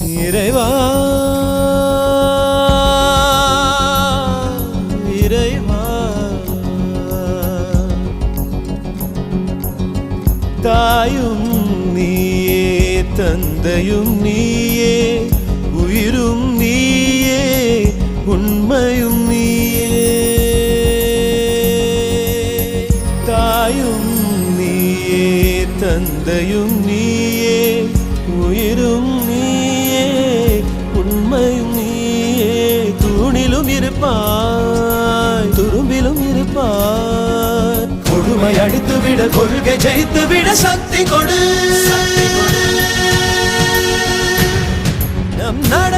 இறைவா இறைவா தாயும் நீயே தந்தையும் நீயே உயிரும் நீயே உண்மையும் நீயே தாயும் நீயே தந்தையும் நீயே உயிரும் நீயே உண்மையும் நீயே தூணிலும் இருப்பாய் துரும்பிலும் இருப்பாய் கொடுமை அடித்துவிட கொள்கை ஜெயித்துவிட சக்தி கொடு நம் நட